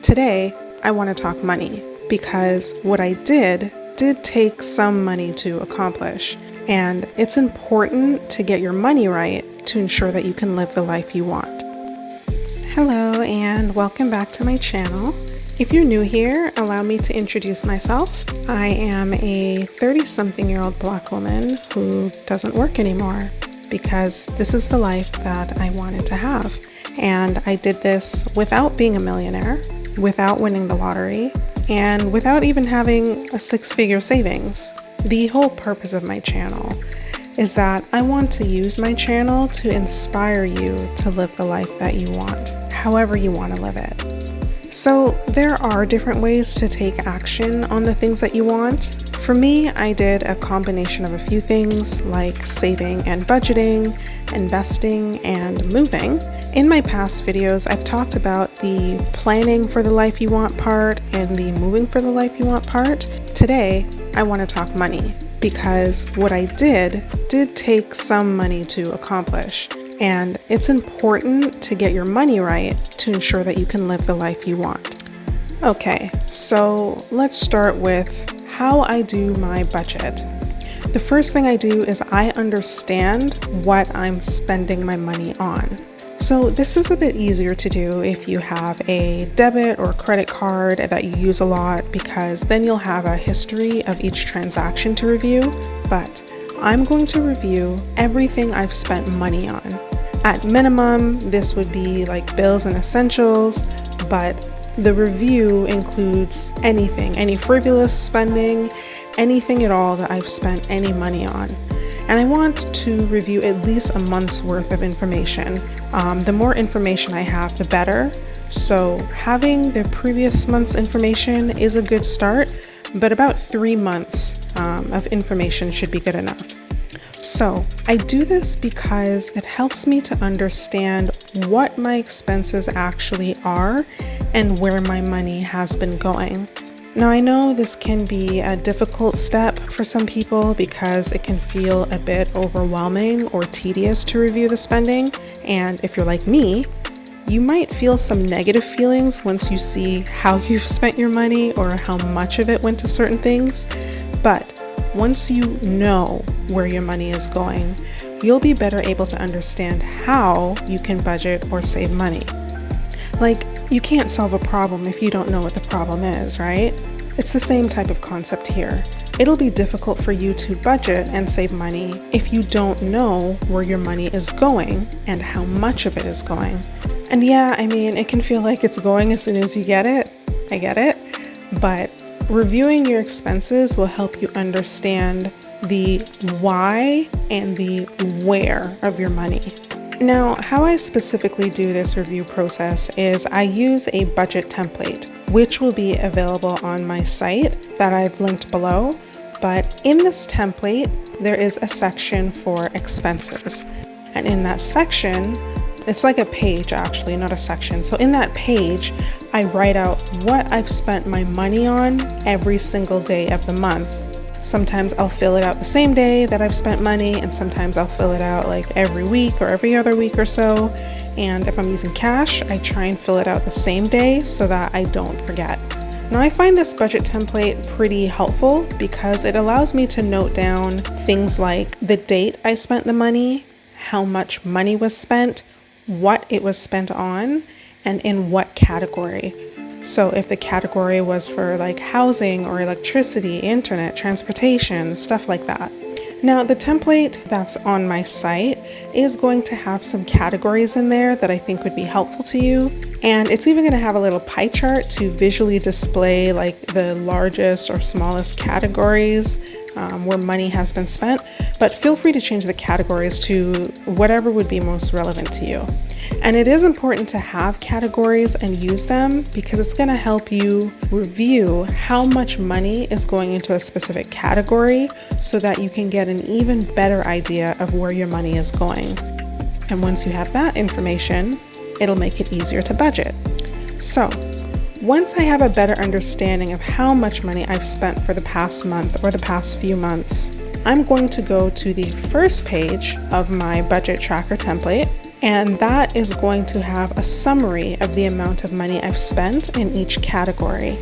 Today, I want to talk money because what I did take some money to accomplish, and it's important to get your money right to ensure that you can live the life you want. Hello and welcome back to my channel. If you're new here, allow me to introduce myself. I am a 30-something-year-old Black woman who doesn't work anymore because this is the life that I wanted to have. And I did this without being a millionaire, without winning the lottery, and without even having a six-figure savings. The whole purpose of my channel is that I want to use my channel to inspire you to live the life that you want, however you want to live it. So there are different ways to take action on the things that you want. For me, I did a combination of a few things like saving and budgeting, investing, and moving. In my past videos, I've talked about the planning for the life you want part and the moving for the life you want part. Today, I want to talk money because what I did take some money to accomplish. And it's important to get your money right to ensure that you can live the life you want. Okay, so let's start with how I do my budget. The first thing I do is I understand what I'm spending my money on. So this is a bit easier to do if you have a debit or credit card that you use a lot, because then you'll have a history of each transaction to review. But I'm going to review everything I've spent money on. At minimum, this would be like bills and essentials, but the review includes anything, any frivolous spending, anything at all that I've spent any money on. And I want to review at least a month's worth of information. The more information I have, the better. So having the previous month's information is a good start, but about 3 months of information should be good enough. So I do this because it helps me to understand what my expenses actually are and where my money has been going. Now, I know this can be a difficult step for some people because it can feel a bit overwhelming or tedious to review the spending. And if you're like me, you might feel some negative feelings once you see how you've spent your money or how much of it went to certain things. But once you know where your money is going, you'll be better able to understand how you can budget or save money. Like, you can't solve a problem if you don't know what the problem is, right? It's the same type of concept here. It'll be difficult for you to budget and save money if you don't know where your money is going and how much of it is going. And yeah, I mean, it can feel like it's going as soon as you get it. I get it. But reviewing your expenses will help you understand the why and the where of your money. Now, how I specifically do this review process is I use a budget template, which will be available on my site that I've linked below. But in this template, there is a section for expenses. And in that section, it's like a page actually, not a section. So in that page, I write out what I've spent my money on every single day of the month. Sometimes I'll fill it out the same day that I've spent money, and sometimes I'll fill it out like every week or every other week or so. And if I'm using cash, I try and fill it out the same day so that I don't forget. Now, I find this budget template pretty helpful because it allows me to note down things like the date I spent the money, how much money was spent, what it was spent on, and in what category. So if the category was for like housing or electricity, internet, transportation, stuff like that. Now, the template that's on my site is going to have some categories in there that I think would be helpful to you. And it's even going to have a little pie chart to visually display like the largest or smallest categories where money has been spent. But feel free to change the categories to whatever would be most relevant to you. And it is important to have categories and use them because it's going to help you review how much money is going into a specific category so that you can get an even better idea of where your money is going. And once you have that information, it'll make it easier to budget. So, once I have a better understanding of how much money I've spent for the past month or the past few months, I'm going to go to the first page of my budget tracker template And that is going to have a summary of the amount of money I've spent in each category.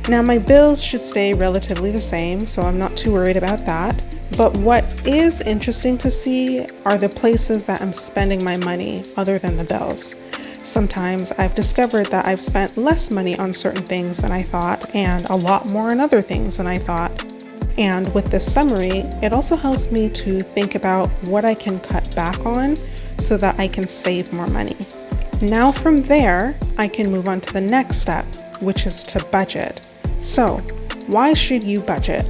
Now my bills should stay relatively the same, so I'm not too worried about that. But what is interesting to see are the places that I'm spending my money other than the bills. Sometimes I've discovered that I've spent less money on certain things than I thought and a lot more on other things than I thought. And with this summary, it also helps me to think about what I can cut back on so that I can save more money. Now from there, I can move on to the next step, which is to budget. So, why should you budget?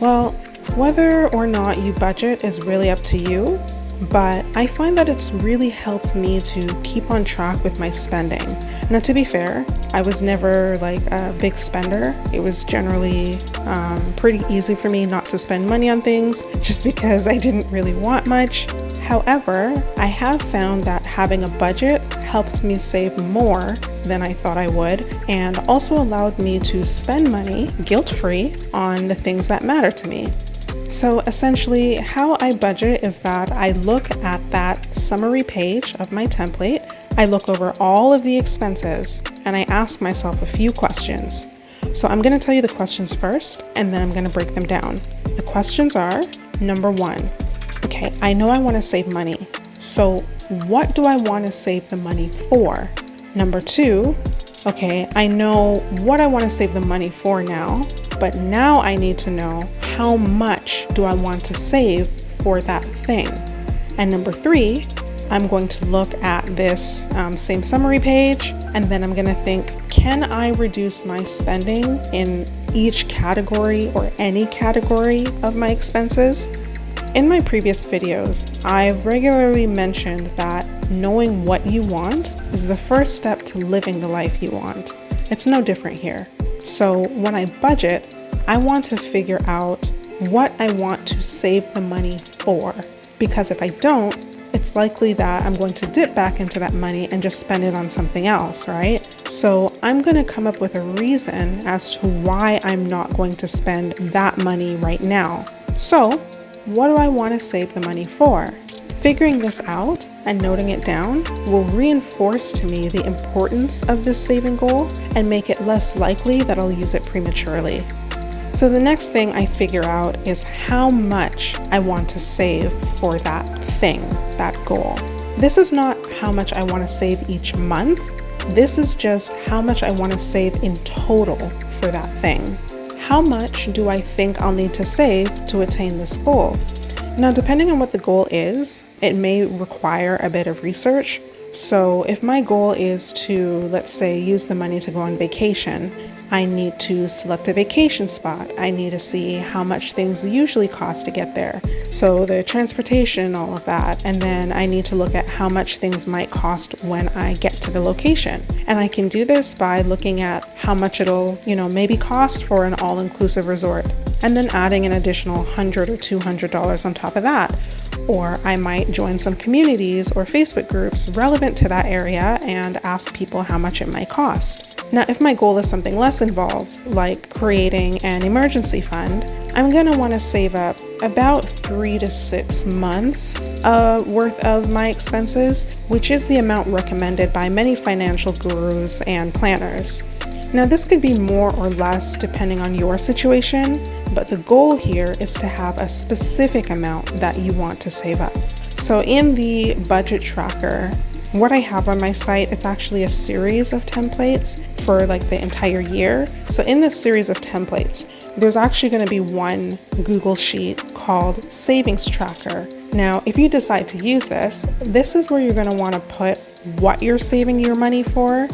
Well, whether or not you budget is really up to you, but I find that it's really helped me to keep on track with my spending. Now, to be fair, I was never like a big spender. It was generally pretty easy for me not to spend money on things just because I didn't really want much. However, I have found that having a budget helped me save more than I thought I would, and also allowed me to spend money guilt-free on the things that matter to me. So essentially, how I budget is that I look at that summary page of my template, I look over all of the expenses, and I ask myself a few questions. So I'm going to tell you the questions first, and then I'm going to break them down. The questions are, number one, okay, I know I want to save money. So what do I want to save the money for? Number two, okay, I know what I want to save the money for now, but now I need to know how much do I want to save for that thing. And number three, I'm going to look at this same summary page, and then I'm going to think, can I reduce my spending in each category or any category of my expenses? In my previous videos, I've regularly mentioned that knowing what you want is the first step to living the life you want. It's no different here. So when I budget, I want to figure out what I want to save the money for, because if I don't, it's likely that I'm going to dip back into that money and just spend it on something else, right? So I'm going to come up with a reason as to why I'm not going to spend that money right now. So what do I want to save the money for? Figuring this out and noting it down will reinforce to me the importance of this saving goal and make it less likely that I'll use it prematurely. So the next thing I figure out is how much I want to save for that thing, that goal. This is not how much I want to save each month. This is just how much I want to save in total for that thing. How much do I think I'll need to save to attain this goal? Now, depending on what the goal is, it may require a bit of research. So if my goal is to, let's say, use the money to go on vacation, I need to select a vacation spot. I need to see how much things usually cost to get there. So the transportation, all of that. And then I need to look at how much things might cost when I get to the location. And I can do this by looking at how much it'll, maybe cost for an all-inclusive resort, and then adding an additional $100 or $200 on top of that. Or I might join some communities or Facebook groups relevant to that area and ask people how much it might cost. Now, if my goal is something less involved, like creating an emergency fund, I'm going to want to save up about 3 to 6 months worth of my expenses, which is the amount recommended by many financial gurus and planners. Now, this could be more or less depending on your situation, but the goal here is to have a specific amount that you want to save up. So in the budget tracker, what I have on my site, it's actually a series of templates for like the entire year. So in this series of templates, there's actually going to be one Google Sheet called Savings Tracker. Now, if you decide to use this, this is where you're going to want to put what you're saving your money for,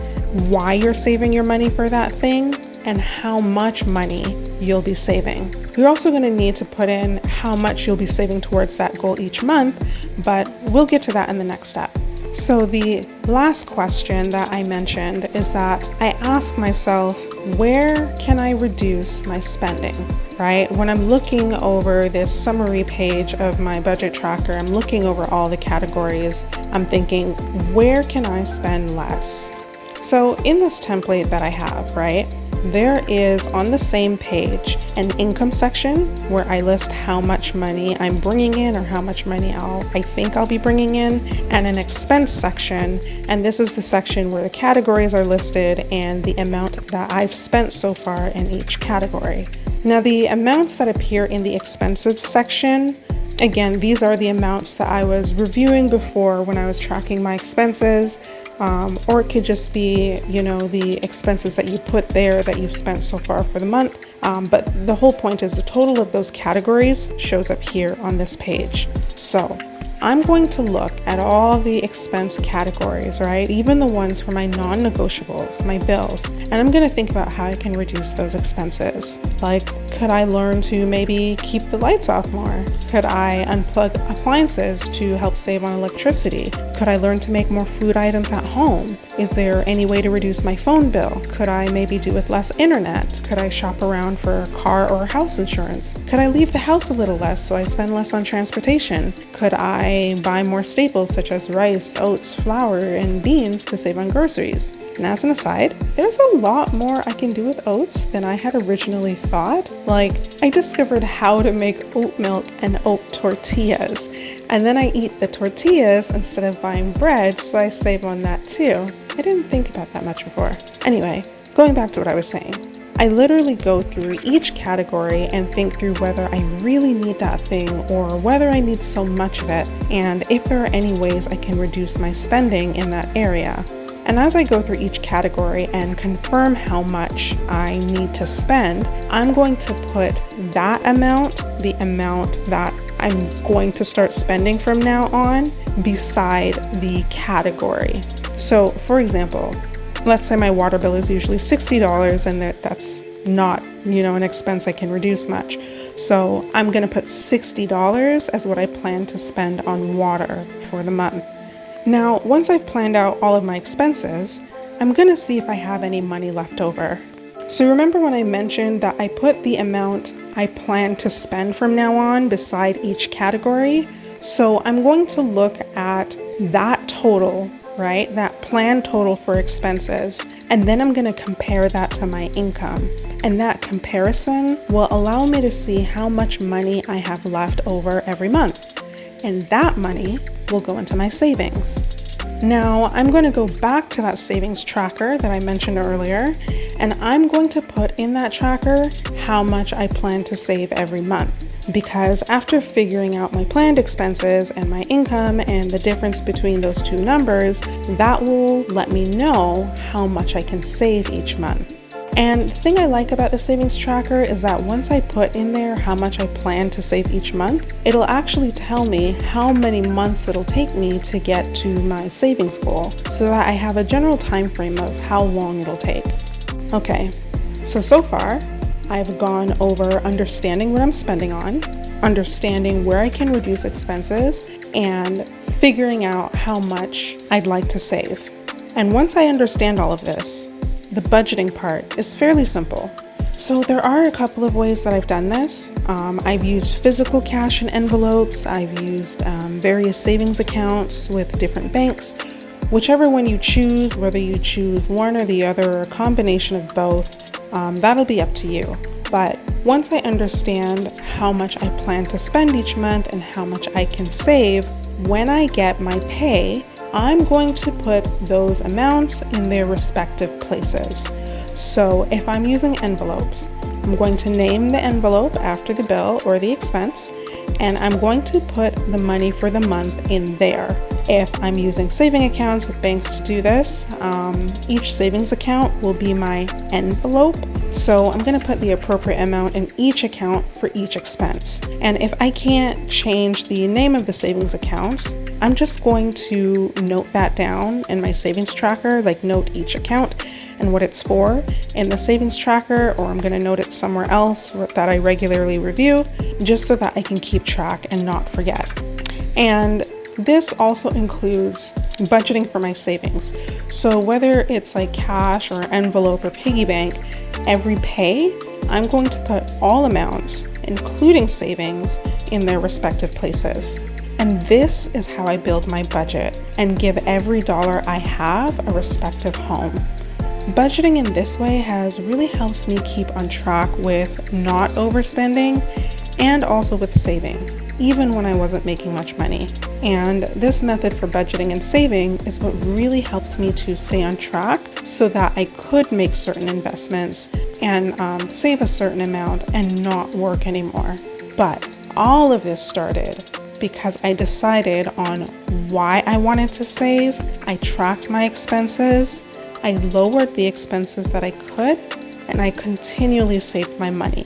why you're saving your money for that thing, and how much money you'll be saving. You're also going to need to put in how much you'll be saving towards that goal each month, but we'll get to that in the next step. So the last question that I mentioned is that I ask myself, where can I reduce my spending, right? When I'm looking over this summary page of my budget tracker, I'm looking over all the categories. I'm thinking, where can I spend less? So in this template that I have, right, there is on the same page an income section where I list how much money I'm bringing in or how much money I think I'll be bringing in, and an expense section. And this is the section where the categories are listed and the amount that I've spent so far in each category. Now, the amounts that appear in the expenses section, again, these are the amounts that I was reviewing before when I was tracking my expenses, or it could just be, the expenses that you put there that you've spent so far for the month. But the whole point is the total of those categories shows up here on this page. So I'm going to look at all the expense categories, right? Even the ones for my non-negotiables, my bills. And I'm going to think about how I can reduce those expenses. Like, could I learn to maybe keep the lights off more? Could I unplug appliances to help save on electricity? Could I learn to make more food items at home? Is there any way to reduce my phone bill? Could I maybe do with less internet? Could I shop around for car or house insurance? Could I leave the house a little less so I spend less on transportation? Could I buy more staples such as rice, oats, flour, and beans to save on groceries? And as an aside, there's a lot more I can do with oats than I had originally thought. Like, I discovered how to make oat milk and oat tortillas, and then I eat the tortillas instead of buying bread, so I save on that too. I didn't think about that much before. Anyway, going back to what I was saying. I literally go through each category and think through whether I really need that thing or whether I need so much of it, and if there are any ways I can reduce my spending in that area. And as I go through each category and confirm how much I need to spend, I'm going to put that amount, the amount that I'm going to start spending from now on, beside the category. So, for example, let's say my water bill is usually $60 and that's not, an expense I can reduce much. So I'm going to put $60 as what I plan to spend on water for the month. Now, once I've planned out all of my expenses, I'm going to see if I have any money left over. So remember when I mentioned that I put the amount I plan to spend from now on beside each category? So I'm going to look at that total, right? That planned total for expenses. And then I'm going to compare that to my income. And that comparison will allow me to see how much money I have left over every month. And that money will go into my savings. Now I'm going to go back to that savings tracker that I mentioned earlier, and I'm going to put in that tracker how much I plan to save every month. Because after figuring out my planned expenses and my income and the difference between those two numbers, that will let me know how much I can save each month. And the thing I like about the savings tracker is that once I put in there how much I plan to save each month, it'll actually tell me how many months it'll take me to get to my savings goal, so that I have a general time frame of how long it'll take. Okay, so far, I've gone over understanding what I'm spending on, understanding where I can reduce expenses, and figuring out how much I'd like to save. And once I understand all of this, the budgeting part is fairly simple. So there are a couple of ways that I've done this. I've used physical cash in envelopes. I've used various savings accounts with different banks. Whichever one you choose, whether you choose one or the other or a combination of both, that'll be up to you. But once I understand how much I plan to spend each month and how much I can save, when I get my pay, I'm going to put those amounts in their respective places. So if I'm using envelopes, I'm going to name the envelope after the bill or the expense, and I'm going to put the money for the month in there. If I'm using saving accounts with banks to do this, each savings account will be my envelope. So I'm going to put the appropriate amount in each account for each expense. And if I can't change the name of the savings accounts, I'm just going to note that down in my savings tracker, like note each account and what it's for in the savings tracker, or I'm going to note it somewhere else that I regularly review, just so that I can keep track and not forget. And this also includes budgeting for my savings. So whether it's like cash or envelope or piggy bank, every pay, I'm going to put all amounts, including savings, in their respective places. And this is how I build my budget and give every dollar I have a respective home. Budgeting in this way has really helped me keep on track with not overspending and also with saving, even when I wasn't making much money. And this method for budgeting and saving is what really helped me to stay on track so that I could make certain investments and save a certain amount and not work anymore. But all of this started because I decided on why I wanted to save. I tracked my expenses, I lowered the expenses that I could, and I continually saved my money.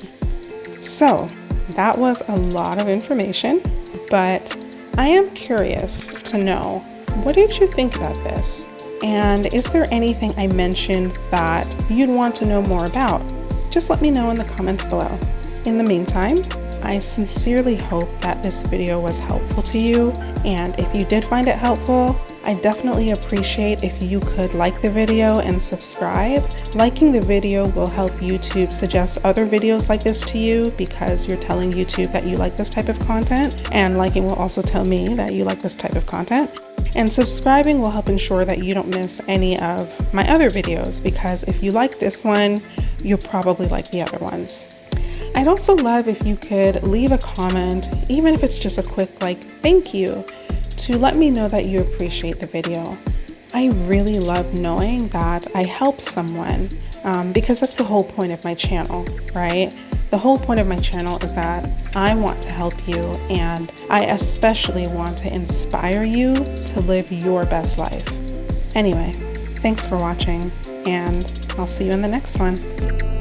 So that was a lot of information, but I am curious to know, what did you think about this? And is there anything I mentioned that you'd want to know more about? Just let me know in the comments below. In the meantime, I sincerely hope that this video was helpful to you, and if you did find it helpful, I definitely appreciate if you could like the video and subscribe. Liking the video will help YouTube suggest other videos like this to you because you're telling YouTube that you like this type of content, and liking will also tell me that you like this type of content. And subscribing will help ensure that you don't miss any of my other videos, because if you like this one, you'll probably like the other ones. I'd also love if you could leave a comment, even if it's just a quick thank you, to let me know that you appreciate the video. I really love knowing that I helped someone, because that's the whole point of my channel, right? The whole point of my channel is that I want to help you, and I especially want to inspire you to live your best life. Anyway, thanks for watching, and I'll see you in the next one.